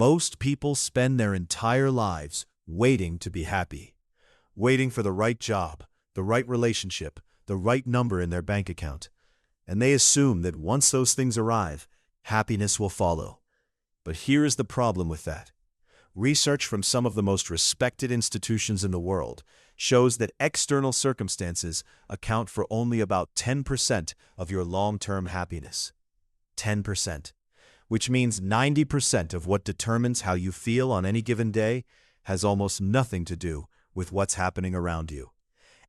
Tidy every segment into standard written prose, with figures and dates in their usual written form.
Most people spend their entire lives waiting to be happy, waiting for the right job, the right relationship, the right number in their bank account. And they assume that once those things arrive, happiness will follow. But here is the problem with that. Research from some of the most respected institutions in the world shows that external circumstances account for only about 10% of your long-term happiness. 10%, which means 90% of what determines how you feel on any given day has almost nothing to do with what's happening around you,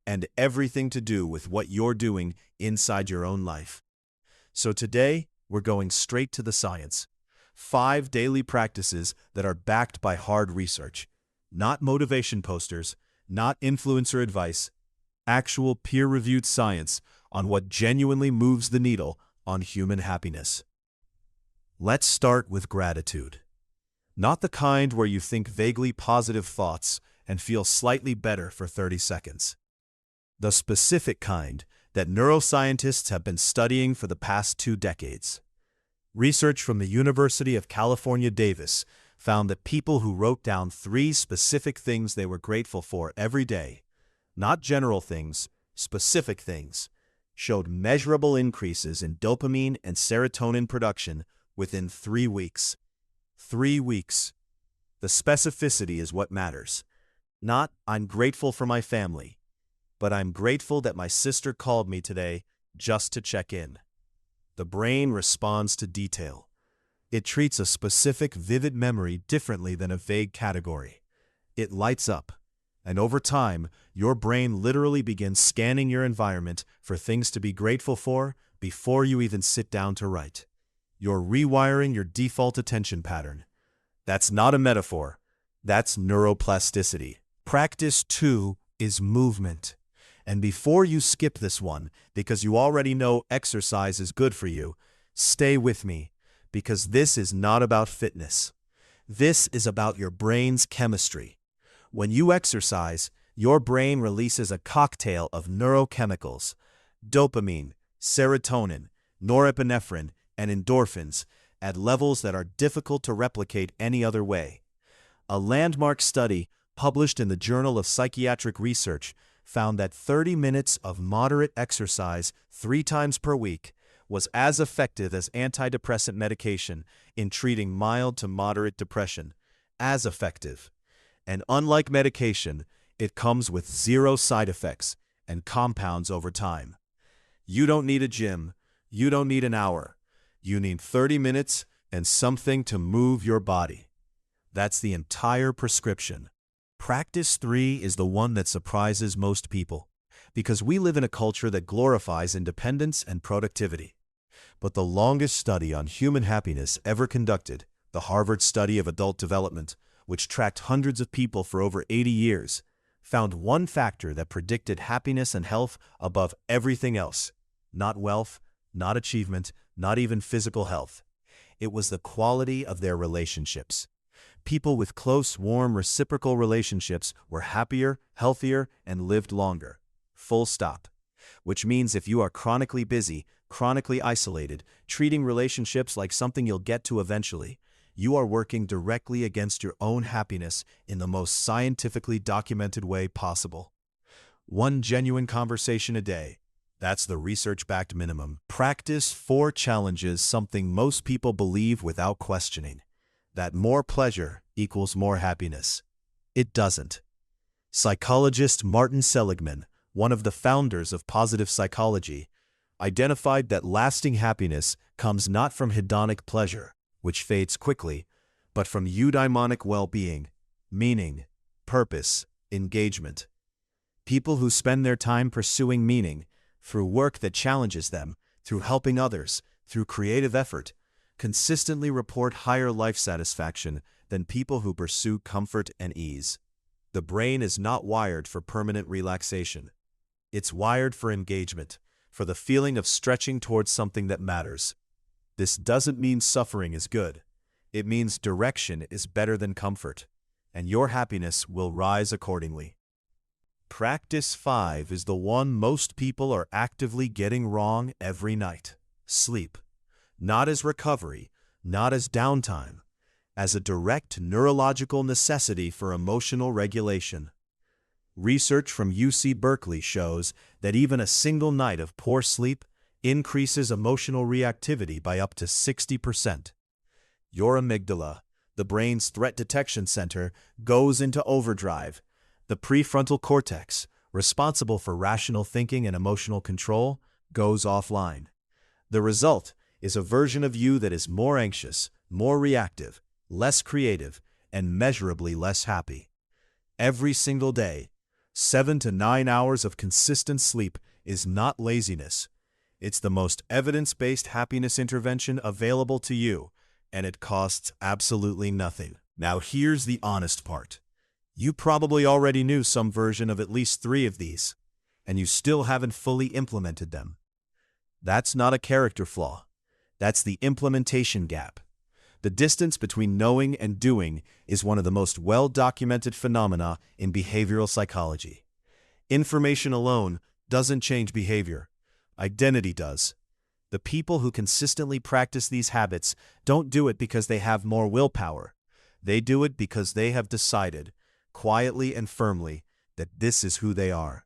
and everything to do with what you're doing inside your own life. So today, we're going straight to the science. 5 daily practices that are backed by hard research. Not motivation posters, not influencer advice, actual peer-reviewed science on what genuinely moves the needle on human happiness. Let's start with gratitude. Not the kind where you think vaguely positive thoughts and feel slightly better for 30 seconds. The specific kind that neuroscientists have been studying for the past 2 decades. Research from the University of California, Davis found that people who wrote down 3 specific things they were grateful for every day, not general things, specific things, showed measurable increases in dopamine and serotonin production within 3 weeks. 3 weeks. The specificity is what matters. Not, I'm grateful for my family, but I'm grateful that my sister called me today just to check in. The brain responds to detail. It treats a specific vivid memory differently than a vague category. It lights up, and over time, your brain literally begins scanning your environment for things to be grateful for before you even sit down to write. You're rewiring your default attention pattern. That's not a metaphor. That's neuroplasticity. Practice 2 is movement. And before you skip this one, because you already know exercise is good for you, stay with me, because this is not about fitness. This is about your brain's chemistry. When you exercise, your brain releases a cocktail of neurochemicals, dopamine, serotonin, norepinephrine, and endorphins at levels that are difficult to replicate any other way. A landmark study published in the Journal of Psychiatric Research found that 30 minutes of moderate exercise 3 times per week was as effective as antidepressant medication in treating mild to moderate depression. As effective. And unlike medication, it comes with 0 side effects and compounds over time. You don't need a gym. You don't need an hour. You need 30 minutes and something to move your body. That's the entire prescription. Practice 3 is the one that surprises most people, because we live in a culture that glorifies independence and productivity. But the longest study on human happiness ever conducted, the Harvard Study of Adult Development, which tracked hundreds of people for over 80 years, found one factor that predicted happiness and health above everything else. Not wealth, not achievement, not even physical health. It was the quality of their relationships. People with close, warm, reciprocal relationships were happier, healthier, and lived longer. Full stop. Which means if you are chronically busy, chronically isolated, treating relationships like something you'll get to eventually, you are working directly against your own happiness in the most scientifically documented way possible. 1 genuine conversation a day. That's the research-backed minimum. Practice 4 challenges something most people believe without questioning. That more pleasure equals more happiness. It doesn't. Psychologist Martin Seligman, one of the founders of positive psychology, identified that lasting happiness comes not from hedonic pleasure, which fades quickly, but from eudaimonic well-being, meaning, purpose, engagement. People who spend their time pursuing meaning, through work that challenges them, through helping others, through creative effort, consistently report higher life satisfaction than people who pursue comfort and ease. The brain is not wired for permanent relaxation. It's wired for engagement, for the feeling of stretching towards something that matters. This doesn't mean suffering is good. It means direction is better than comfort, and your happiness will rise accordingly. Practice 5 is the one most people are actively getting wrong every night. Sleep. Not as recovery, not as downtime. as a direct neurological necessity for emotional regulation. Research from UC Berkeley shows that even a single night of poor sleep increases emotional reactivity by up to 60%. Your amygdala, the brain's threat detection center, goes into overdrive. The prefrontal cortex, responsible for rational thinking and emotional control, goes offline. The result is a version of you that is more anxious, more reactive, less creative, and measurably less happy. Every single day, 7 to 9 hours of consistent sleep is not laziness. It's the most evidence-based happiness intervention available to you, and it costs absolutely nothing. Now here's the honest part. You probably already knew some version of at least 3 of these, and you still haven't fully implemented them. That's not a character flaw. That's the implementation gap. The distance between knowing and doing is one of the most well-documented phenomena in behavioral psychology. Information alone doesn't change behavior. Identity does. The people who consistently practice these habits don't do it because they have more willpower. They do it because they have decided, quietly and firmly, that this is who they are.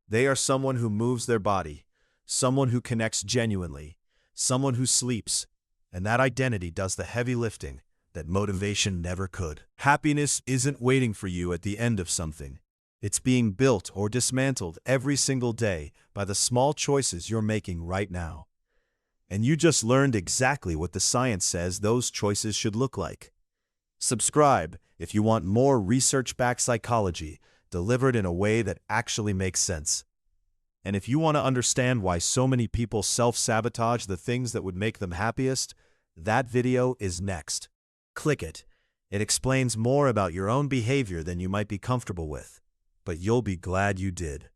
They are someone who moves their body, someone who connects genuinely, someone who sleeps, and that identity does the heavy lifting that motivation never could. Happiness isn't waiting for you at the end of something. It's being built or dismantled every single day by the small choices you're making right now. And you just learned exactly what the science says those choices should look like. Subscribe if you want more research-backed psychology delivered in a way that actually makes sense. And if you want to understand why so many people self-sabotage the things that would make them happiest, that video is next. Click it. It explains more about your own behavior than you might be comfortable with, but you'll be glad you did.